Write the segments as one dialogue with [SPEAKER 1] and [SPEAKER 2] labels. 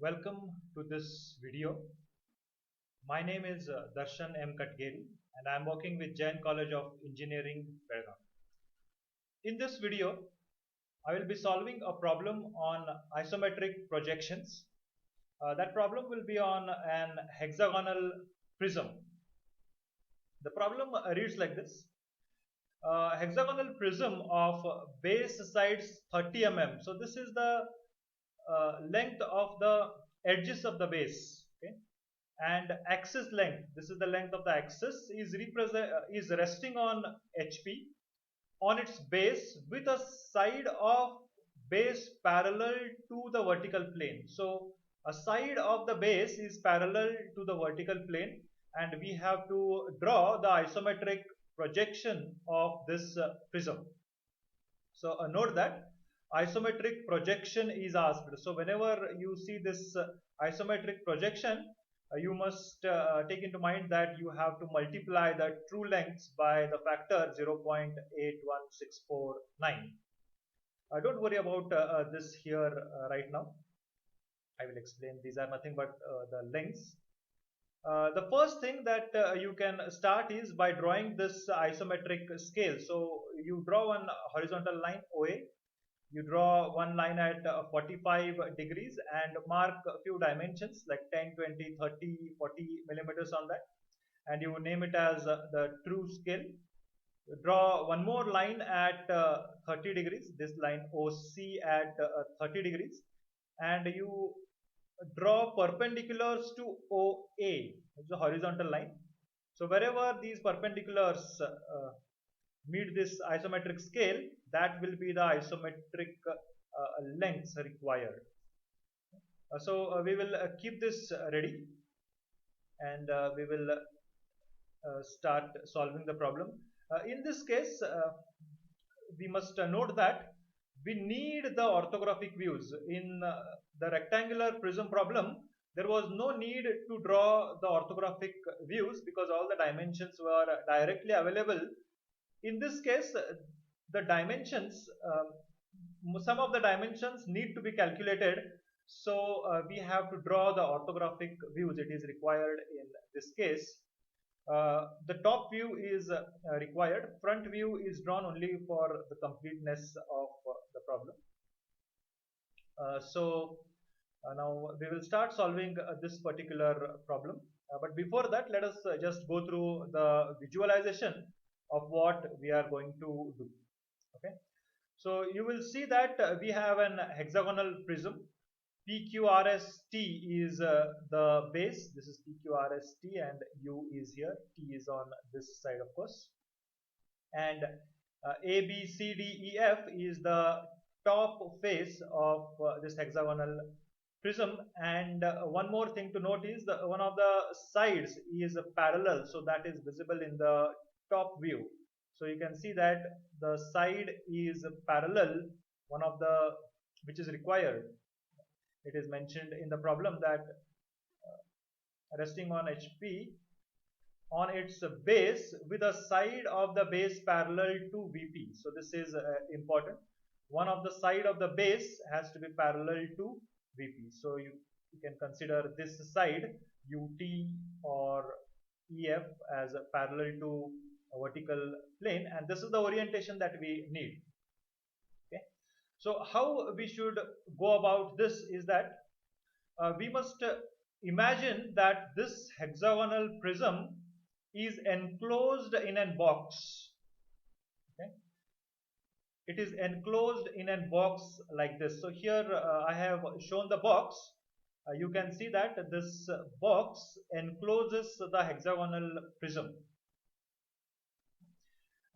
[SPEAKER 1] Welcome to this video. My name is Darshan M.KATGERI and I am working with Jain College of Engineering, Belgaum. In this video, I will be solving a problem on isometric projections. That problem will be on an hexagonal prism. The problem reads like this. Hexagonal prism of base sides 30 mm. So this is the length of the edges of the base. Okay? And axis length, this is the length of the axis, is resting on HP on its base with a side of base parallel to the vertical plane. So a side of the base is parallel to the vertical plane and we have to draw the isometric projection of this prism. So note that isometric projection is asked. So whenever you see this isometric projection, you must take into mind that you have to multiply the true lengths by the factor 0.81649. Don't worry about this here right now. I will explain. These are nothing but the lengths. The first thing that you can start is by drawing this isometric scale. So you draw one horizontal line OA. You draw one line at 45 degrees and mark a few dimensions like 10, 20, 30, 40 millimeters on that. And you name it as the true scale. You draw one more line at 30 degrees, this line OC at 30 degrees. And you draw perpendiculars to OA, it's a horizontal line. So wherever these perpendiculars meet this isometric scale, that will be the isometric lengths required. So we will keep this ready and we will start solving the problem. In this case, we must note that we need the orthographic views. In the rectangular prism problem, there was no need to draw the orthographic views because all the dimensions were directly available. In this case, the dimensions, some of the dimensions need to be calculated. So we have to draw the orthographic views. It is required in this case. The top view is required. Front view is drawn only for the completeness of the problem. Now we will start solving this particular problem. But before that, let us just go through the visualization of what we are going to do. Okay. So you will see that we have an hexagonal prism. PQRST is the base. This is PQRST and U is here. T is on this side, of course. And ABCDEF is the top face of this hexagonal prism. And one more thing to note is that one of the sides is parallel, so that is visible in the top view. So you can see that the side is parallel, one of the which is required. It is mentioned in the problem that resting on HP on its base with a side of the base parallel to VP. So this is important. One of the side of the base has to be parallel to VP. So you can consider this side UT or EF as parallel to a vertical plane, and this is the orientation that we need. Okay. So how we should go about this is that we must imagine that this hexagonal prism is enclosed in a box. Okay. It is enclosed in a box like this. So here I have shown the box. You can see that this box encloses the hexagonal prism.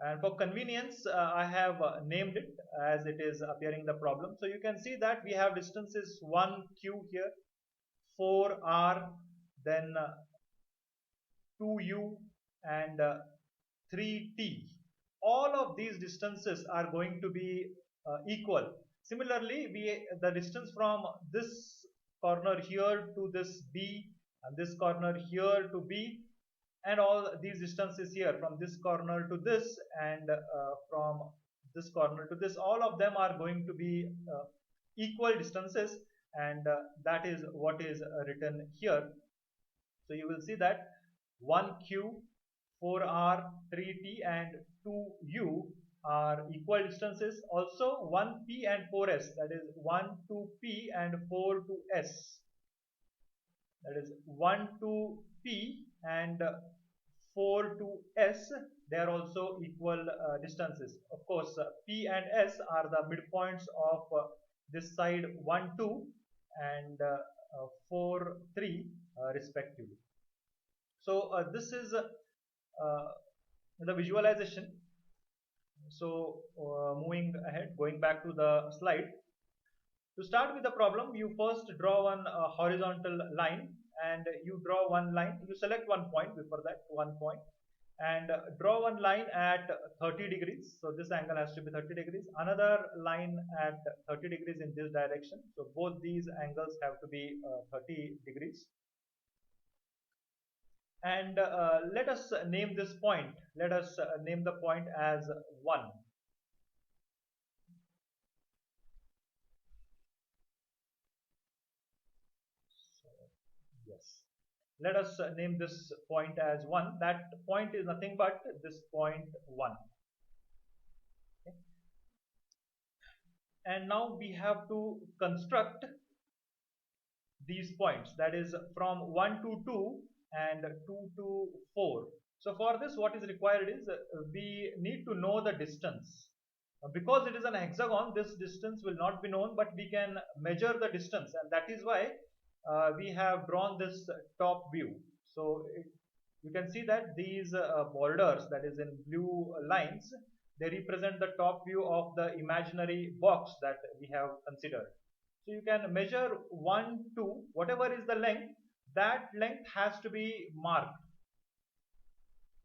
[SPEAKER 1] And for convenience, I have named it as it is appearing in the problem. So you can see that we have distances 1Q here, 4R, then 2U and 3T. All of these distances are going to be equal. Similarly, the distance from this corner here to this B and this corner here to B, and all these distances here from this corner to this and from this corner to this, all of them are going to be equal distances. and that is what is written here. So you will see that 1Q, 4R, 3T and 2U are equal distances. Also 1P and 4S, that is 1 to P and 4 to S. That is 1 to P and 4 to S, they are also equal distances. Of course, P and S are the midpoints of this side 1, 2 and 4, 3 respectively. So this is the visualization. So moving ahead, going back to the slide. To start with the problem, you first draw one horizontal line, and you draw one line. You select one point before that, one point, and draw one line at 30 degrees. So this angle has to be 30 degrees. Another line at 30 degrees in this direction. So both these angles have to be 30 degrees. And let us name this point. Let us name the point as 1. Yes. Let us name this point as 1. That point is nothing but this point 1. Okay. And now we have to construct these points, that is from 1 to 2 and 2 to 4. So for this, what is required is we need to know the distance. Because it is an hexagon, this distance will not be known, but we can measure the distance, and that is why we have drawn this top view. So you can see that these borders, that is in blue lines, they represent the top view of the imaginary box that we have considered. So you can measure 1, 2, whatever is the length, that length has to be marked.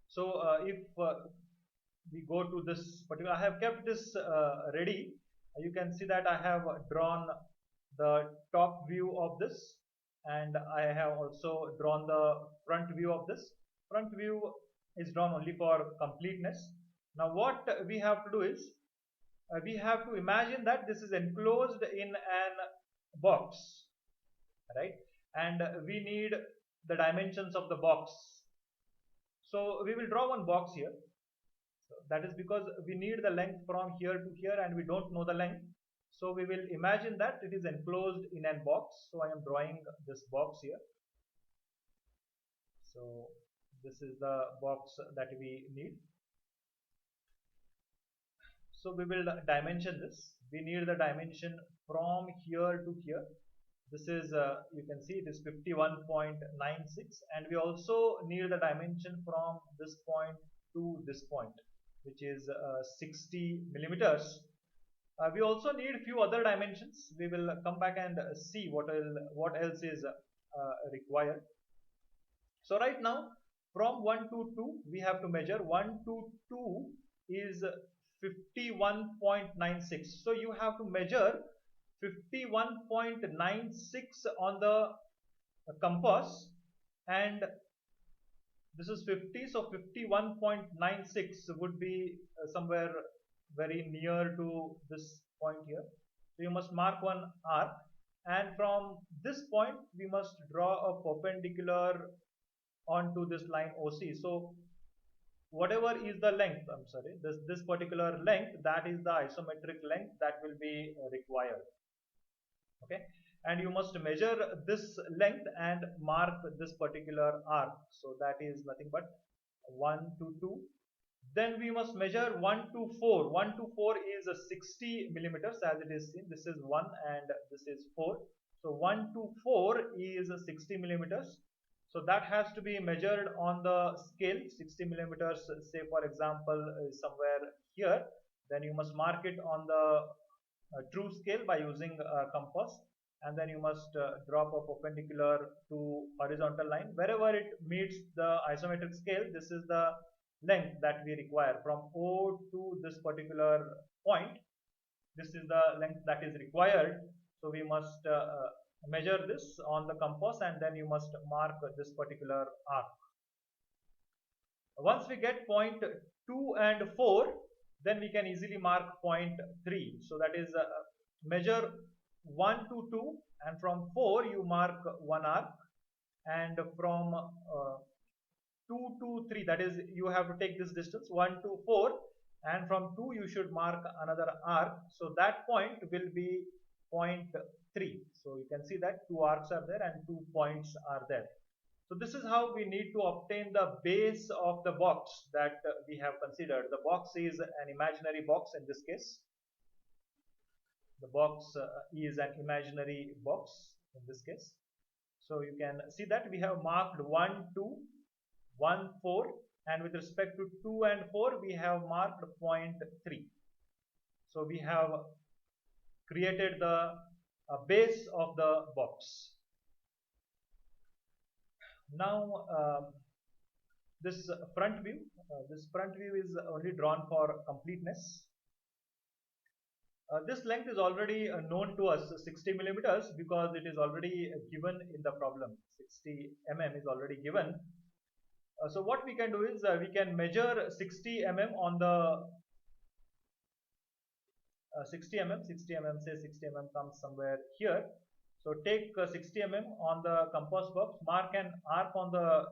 [SPEAKER 1] So if we go to this particular, I have kept this ready. You can see that I have drawn the top view of this, and I have also drawn the front view of this. Front view is drawn only for completeness. Now what we have to do is we have to imagine that this is enclosed in an box, right? And we need the dimensions of the box. So we will draw one box here. So that is because we need the length from here to here, and we don't know the length. So we will imagine that it is enclosed in a box. So I am drawing this box here. So this is the box that we need. So we will dimension this. We need the dimension from here to here. This is, you can see it is 51.96, and we also need the dimension from this point to this point, which is 60 millimeters. We also need a few other dimensions. We will come back and see what else is required. So right now, from 1 to 2, we have to measure. 1 to 2 is 51.96. So you have to measure 51.96 on the compass, and this is 50, so 51.96 would be somewhere very near to this point here. So you must mark one arc, and from this point we must draw a perpendicular onto this line OC. So whatever is the length, this particular length, that is the isometric length that will be required. Okay, and you must measure this length and mark this particular arc. So that is nothing but 1 to 2. Then we must measure 1 to 4. 1 to 4 is 60 millimeters, as it is seen. This is 1 and this is 4. So 1 to 4 is 60 millimeters. So that has to be measured on the scale. 60 millimeters, say for example, is somewhere here. Then you must mark it on the true scale by using a compass, and then you must drop a perpendicular to horizontal line. Wherever it meets the isometric scale, this is the length that we require from O to this particular point. This is the length that is required. So we must measure this on the compass, and then you must mark this particular arc. Once we get point 2 and 4, then we can easily mark point 3. So that is measure 1 to 2 and from 4 you mark one arc, and from 2 to 3, that is you have to take this distance 1 to 4, and from 2 you should mark another arc, so that point will be point 3. So you can see that 2 arcs are there and 2 points are there. So this is how we need to obtain the base of the box that we have considered. The box is an imaginary box in this case. The box is an imaginary box in this case. So you can see that we have marked 1, 2, 1, 4, and with respect to 2 and 4 we have marked point 3. So we have created the base of the box. Now this front view is only drawn for completeness. This length is already known to us, 60 millimeters, because it is already given in the problem. 60 mm is already given. So what we can do is we can measure 60 mm on the 60 mm, say 60 mm comes somewhere here. So take 60 mm on the compass box, mark an arc on the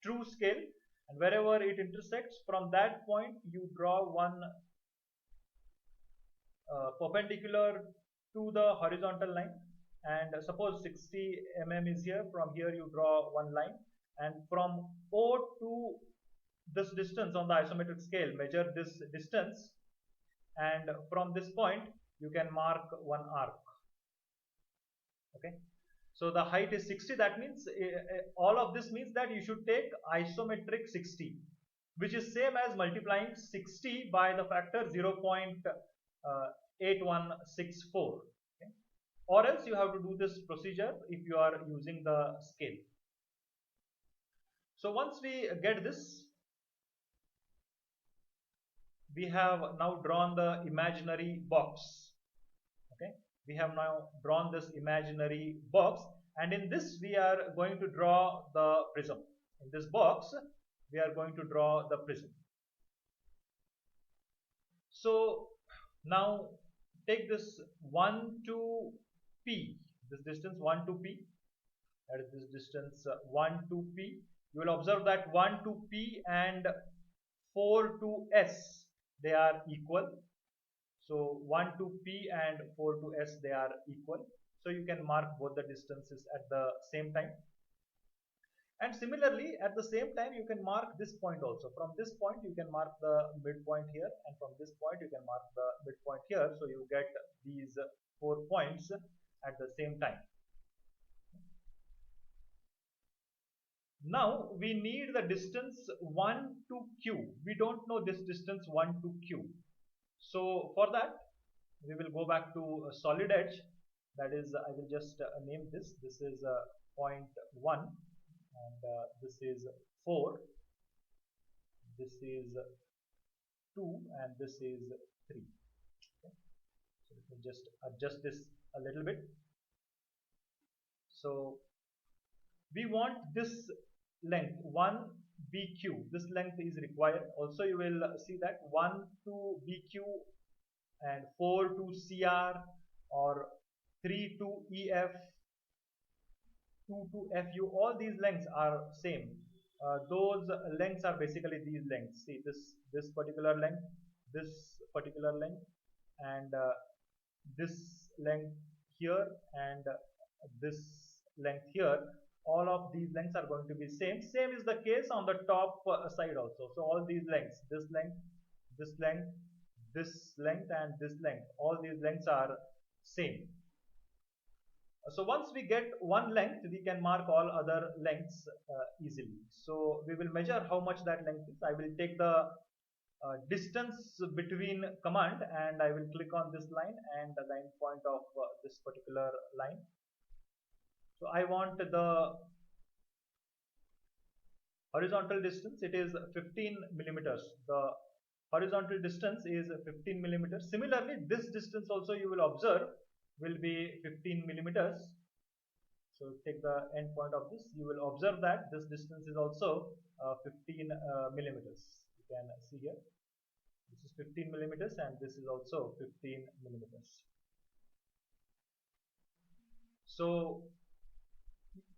[SPEAKER 1] true scale, and wherever it intersects, from that point you draw one perpendicular to the horizontal line. And suppose 60 mm is here, from here you draw one line, and from O to this distance on the isometric scale, measure this distance, and from this point you can mark one arc. Okay, so the height is 60. That means all of this means that you should take isometric 60, which is same as multiplying 60 by the factor 0.8164. Okay? Or else you have to do this procedure if you are using the scale. So once we get this, we have now drawn the imaginary box. Okay, we have now drawn this imaginary box, and in this we are going to draw the prism. In this box we are going to draw the prism. So now take this 1 to P, this distance 1 to P, that is this distance 1 to P. You will observe that 1 to P and 4 to S, they are equal. So 1 to P and 4 to S, they are equal. So you can mark both the distances at the same time. And similarly, at the same time, you can mark this point also. From this point, you can mark the midpoint here, and from this point, you can mark the midpoint here. So you get these 4 points at the same time. Now we need the distance 1 to Q. We don't know this distance 1 to Q. So for that, we will go back to a solid edge. That is, I will just name this. This is point 1, and this is 4. This is 2, and this is 3. Okay. So let me just adjust this a little bit. So we want this length 1 BQ. This length is required. Also, you will see that 1 to BQ and 4 to CR, or 3 to EF, 2 to FU. All these lengths are same. Those lengths are basically these lengths. See this particular length, this particular length, and this length here, and this length here. All of these lengths are going to be same. Same is the case on the top side also. So all these lengths, this length, this length, this length, and this length, all these lengths are same. So once we get one length, we can mark all other lengths easily. So we will measure how much that length is. I will take the distance between command, and I will click on this line and the end point of this particular line. So I want the horizontal distance. It is 15 millimeters. The horizontal distance is 15 millimeters. Similarly, this distance also you will observe will be 15 millimeters. So take the end point of this. You will observe that this distance is also 15 millimeters. You can see here. This is 15 millimeters, and this is also 15 millimeters. So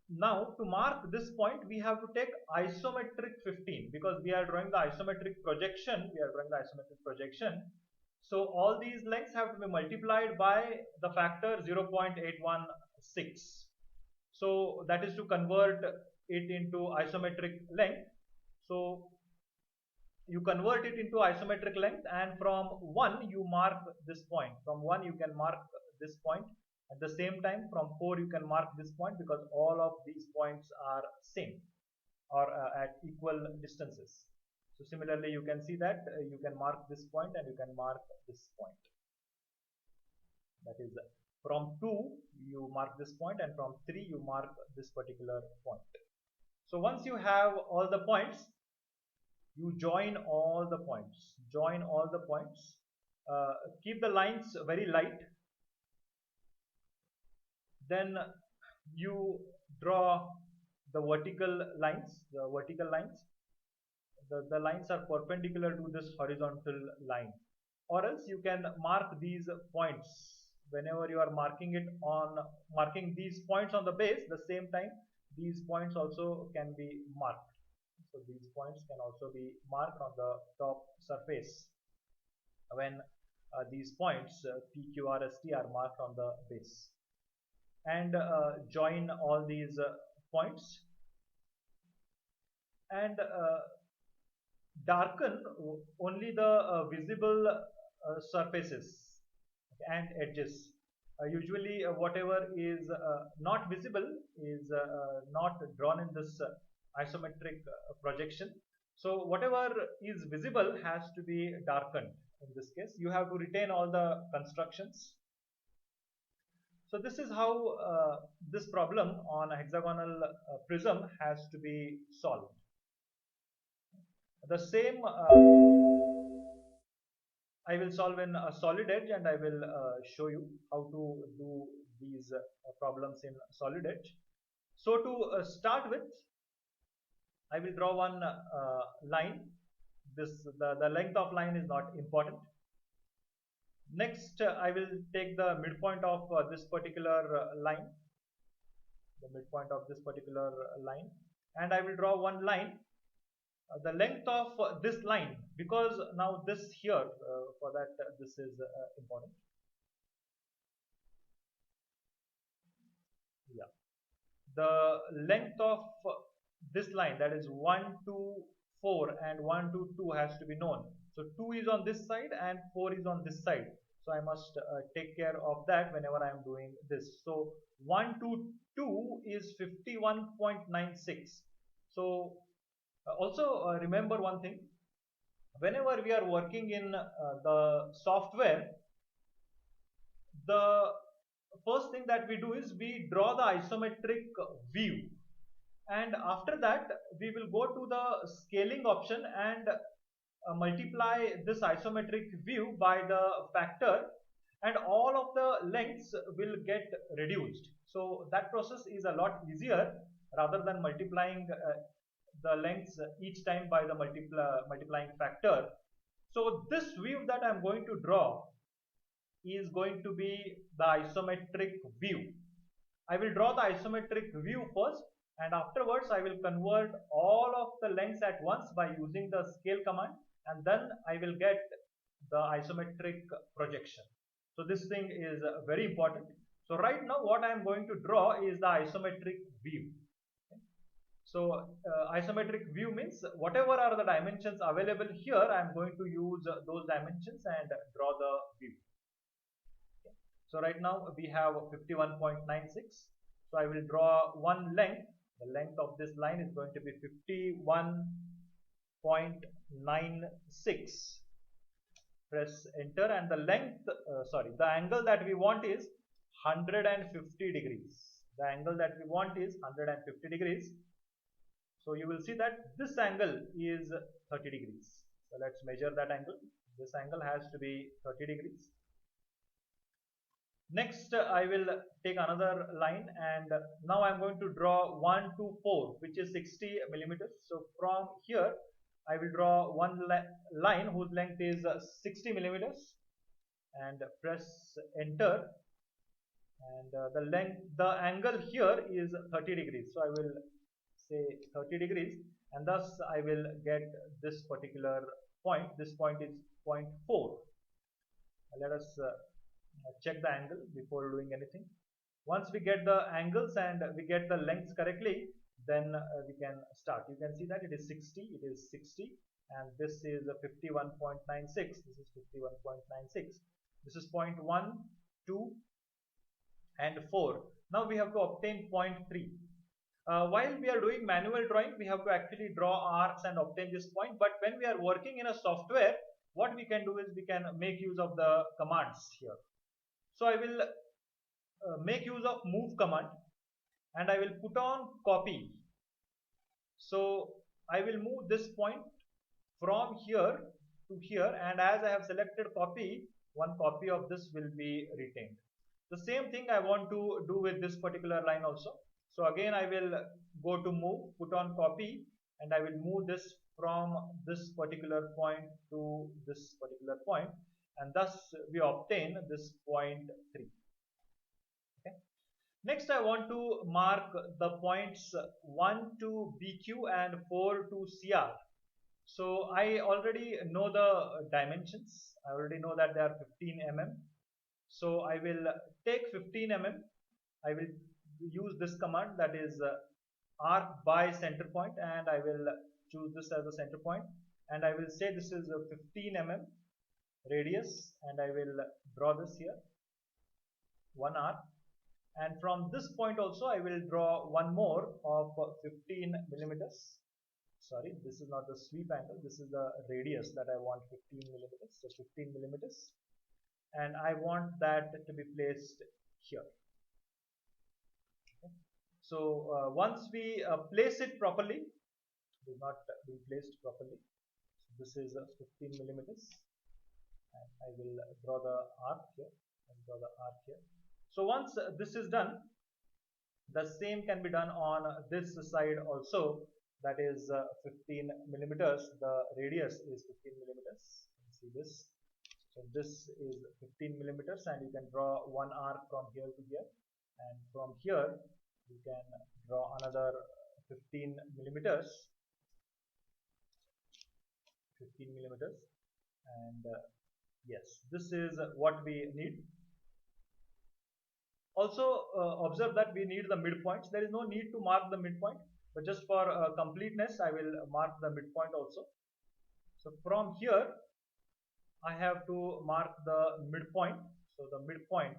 [SPEAKER 1] now to mark this point, we have to take isometric 15 because we are drawing the isometric projection. So all these lengths have to be multiplied by the factor 0.816. So that is to convert it into isometric length. So you convert it into isometric length, and from 1 you mark this point. From 1 you can mark this point. At the same time, from 4 you can mark this point because all of these points are same or at equal distances. So similarly, you can see that you can mark this point and you can mark this point. That is, from 2 you mark this point, and from 3 you mark this particular point. So once you have all the points, you join all the points. Keep the lines very light. Then you draw the vertical lines. The lines are perpendicular to this horizontal line, or else you can mark these points. Whenever you are marking these points on the base, the same time these points also can be marked. So these points can also be marked on the top surface when these points P, Q, R, S, T are marked on the base. And join all these points and darken only the visible surfaces and edges. Usually whatever is not visible is not drawn in this isometric projection. So whatever is visible has to be darkened. In this case, you have to retain all the constructions. So this is how this problem on a hexagonal prism has to be solved. The same I will solve in a solid edge, and I will show you how to do these problems in solid edge. So to start with, I will draw one line. The length of line is not important. Next, I will take the midpoint of this particular line, and I will draw one line. The length of this line, because now this here, for that this is important. Yeah, the length of this line, that is 1, 2, 4 and 1, 2, 2 has to be known. So 2 is on this side and 4 is on this side. So I must take care of that whenever I am doing this. So 1, 2, 2 is 51.96. So also remember one thing. Whenever we are working in the software, the first thing that we do is we draw the isometric view, and after that we will go to the scaling option and multiply this isometric view by the factor, and all of the lengths will get reduced. So that process is a lot easier rather than multiplying the lengths each time by the multiplying factor. So this view that I am going to draw is going to be the isometric view. I will draw the isometric view first, and afterwards I will convert all of the lengths at once by using the scale command, and then I will get the isometric projection. So this thing is very important. So right now what I am going to draw is the isometric view. Okay. So isometric view means whatever are the dimensions available here, I am going to use those dimensions and draw the view. Okay. So right now we have 51.96. So I will draw one length. The length of this line is going to be 51.96. Press enter, and the length, the angle that we want is 150 degrees. The angle that we want is 150 degrees. So you will see that this angle is 30 degrees. So let's measure that angle. This angle has to be 30 degrees. Next, I will take another line, and now I am going to draw 1 to 4, which is 60 millimeters. So from here, I will draw one line whose length is 60 millimeters, and press enter. and the angle here is 30 degrees. So I will say 30 degrees, and thus I will get this particular point. This point is 0.4. Let us check the angle before doing anything. Once we get the angles and we get the lengths correctly, then we can start. You can see that it is 60, it is 60, and this is 51.96. This is 51.96. This is 0.1, 2, and 4. Now we have to obtain 0.3. While we are doing manual drawing, we have to actually draw arcs and obtain this point. But when we are working in a software, what we can do is we can make use of the commands here. So I will make use of move command, and I will put on copy. So I will move this point from here to here, and as I have selected copy, one copy of this will be retained. The same thing I want to do with this particular line also. So again I will go to move, put on copy, and I will move this from this particular point to this particular point, and thus we obtain this 0.3. Okay. Next I want to mark the points 1 to BQ and 4 to CR. So I already know the dimensions. I already know that they are 15 mm. So I will take 15 mm. I will use this command, that is arc by center point, and I will choose this as a center point, and I will say this is a 15 mm radius, and I will draw this here, one arc, and from this point also I will draw one more of 15 millimeters. Sorry, this is not the sweep angle, this is the radius that I want, 15 millimeters. So 15 millimeters, and I want that to be placed here. Okay. So once we place it properly, it is not being placed properly. So this is 15 millimeters, and I will draw the arc here and draw the arc here. So once this is done, the same can be done on this side also. That is 15 millimeters. The radius is 15 millimeters. You see this. So this is 15 millimeters, and you can draw one arc from here to here, and from here you can draw another 15 millimeters. 15 millimeters, and yes, this is what we need. Also observe that we need the midpoints. There is no need to mark the midpoint, but just for completeness I will mark the midpoint also. So from here I have to mark the midpoint. So the midpoint,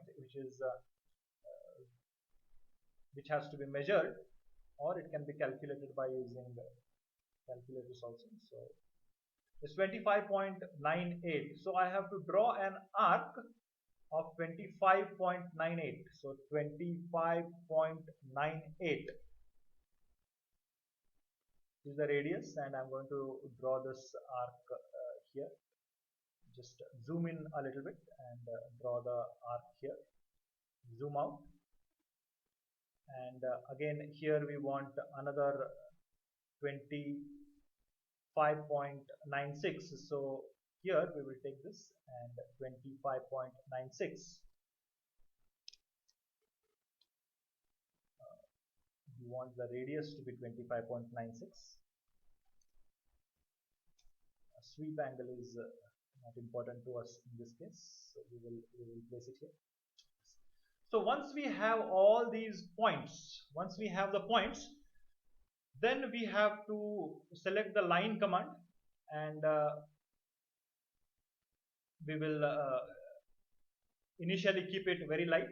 [SPEAKER 1] which has to be measured, or it can be calculated by using the calculators also. So it's 25.98. So I have to draw an arc of 25.98. So 25.98 is the radius, and I'm going to draw this arc here. Just zoom in a little bit and draw the arc here. Zoom out, and again here we want another 25.96. So here we will take this and 25.96. We want the radius to be 25.96. Sweep angle is not important to us in this case, so we will place it here. So once we have all these points, once we have the points, then we have to select the line command, and we will initially keep it very light.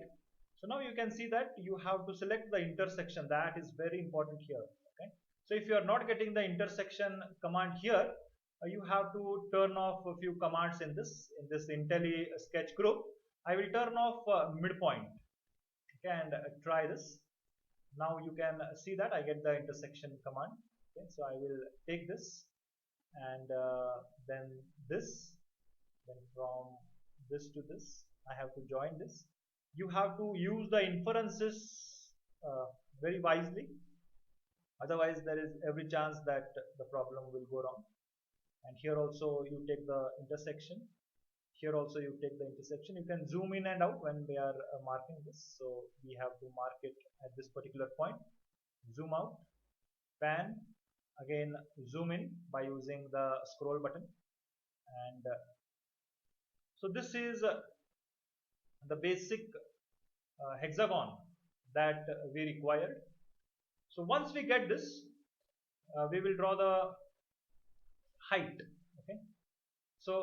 [SPEAKER 1] So now you can see that you have to select the intersection. That is very important here. Okay. So if you are not getting the intersection command here, you have to turn off a few commands in this IntelliSketch group. I will turn off midpoint. Okay, and try this. Now you can see that I get the intersection command. Okay, so I will take this, and then this, then from this to this, I have to join this. You have to use the inferences very wisely, otherwise there is every chance that the problem will go wrong. And here also you take the intersection, Here also you take the intersection. You can zoom in and out when they are marking this. So we have to mark it at this particular point. Zoom out, pan, again zoom in by using the scroll button. And so this is the basic hexagon that we required. So once we get this, we will draw the height. Okay. So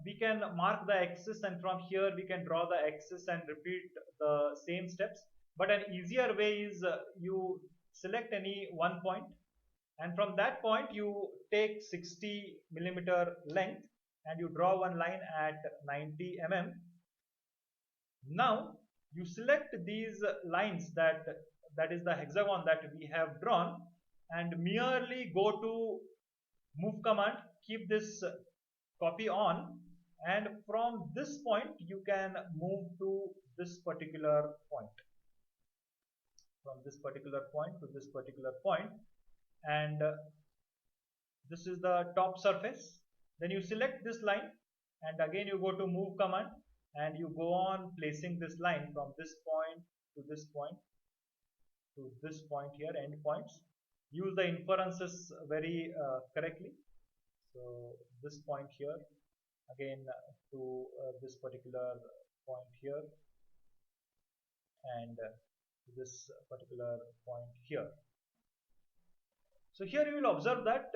[SPEAKER 1] we can mark the axis, and from here we can draw the axis and repeat the same steps. But an easier way is you select any one point, and from that point you take 60 millimeter length and you draw one line at 90 mm. Now you select these lines, that is the hexagon that we have drawn, and merely go to move command, keep this copy on, and from this point you can move to this particular point, from this particular point to this particular point, and this is the top surface. Then you select this line and again you go to move command and you go on placing this line from this point to this point to this point here, end points. Use the inferences very correctly. So this point here, again to this particular point here, and this particular point here. So here you will observe that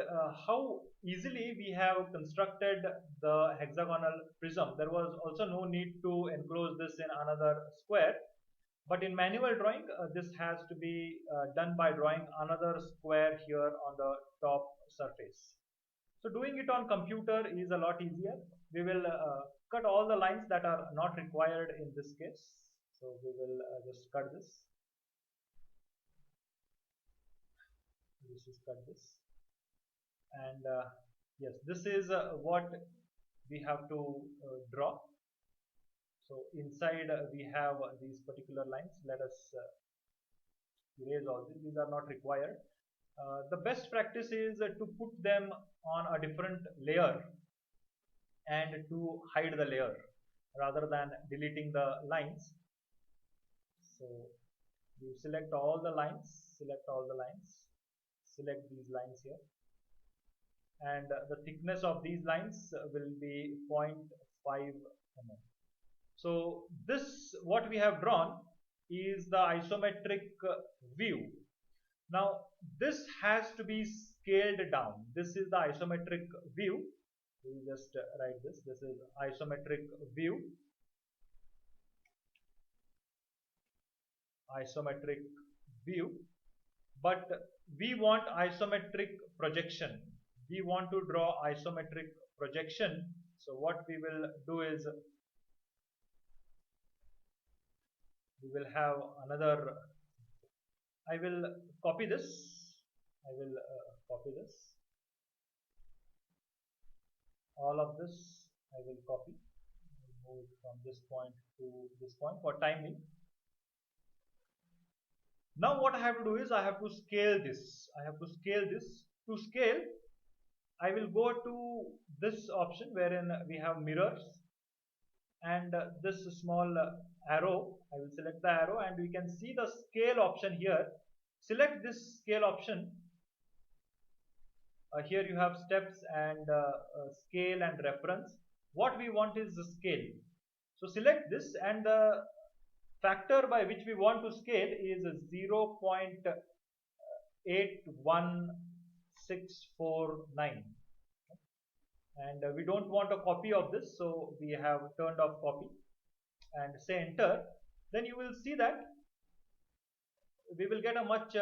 [SPEAKER 1] how easily we have constructed the hexagonal prism. There was also no need to enclose this in another square, but in manual drawing this has to be done by drawing another square here on the top surface. So doing it on computer is a lot easier. We will cut all the lines that are not required in this case. So we will just cut this. This is cut this, and yes, this is what we have to draw. So inside we have these particular lines. Let us erase all these. These are not required. The best practice is to put them on a different layer and to hide the layer rather than deleting the lines. So you select all the lines, select these lines here, and the thickness of these lines will be 0.5 mm. So this, what we have drawn, is the isometric view. Now this has to be scaled down. This is the isometric view. We will just write this. This is isometric view. Isometric view. But we want isometric projection. We want to draw isometric projection. So what we will do is we will have another. I will copy this. All of this I will copy. Move from this point to this point for timing. Now what I have to do is I have to scale this. To scale, I will go to this option wherein we have mirrors, and this small arrow. I will select the arrow and we can see the scale option here. Select this scale option. Here you have steps and scale and reference. What we want is the scale. So select this, and the factor by which we want to scale is 0.81649, and we don't want a copy of this, so we have turned off copy and say enter. Then you will see that we will get a much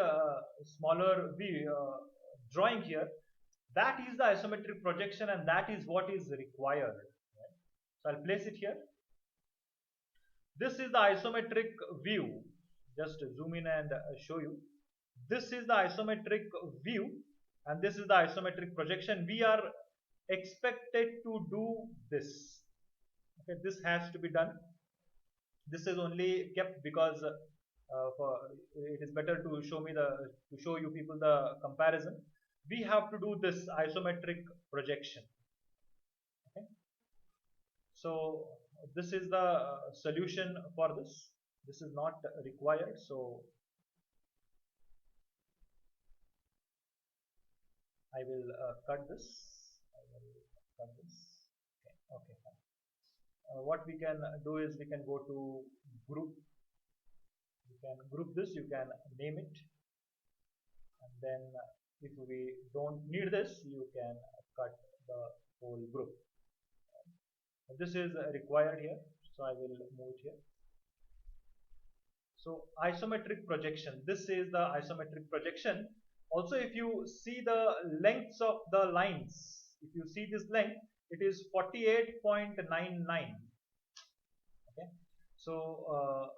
[SPEAKER 1] smaller view, drawing here. That is the isometric projection, and that is what is required. Right? So I'll place it here. This is the isometric view. Just zoom in and show you. This is the isometric view, and this is the isometric projection. We are expected to do this. Okay, this has to be done. This is only kept because it is better to show you people the comparison. We have to do this isometric projection. Okay. So this is the solution for this. This is not required. So I will cut this. I will cut this. Okay, okay, fine. What we can do is we can go to group. You can group this. You can name it, and then if we don't need this, you can cut the whole group. This is required here, so I will move it here. So isometric projection. This is the isometric projection. Also, if you see the lengths of the lines, if you see this length, it is 48.99. Okay, so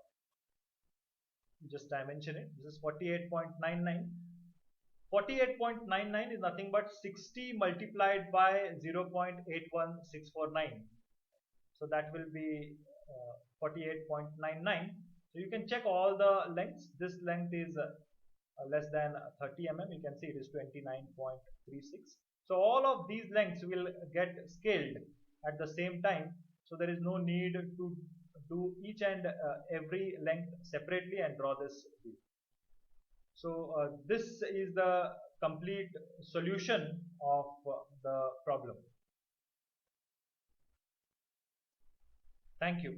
[SPEAKER 1] just dimension it. This is 48.99. 48.99 is nothing but 60 multiplied by 0.81649. So that will be 48.99. So you can check all the lengths. This length is less than 30 mm. You can see it is 29.36. So all of these lengths will get scaled at the same time. So there is no need to do each and every length separately and draw this view. So this is the complete solution of the problem. Thank you.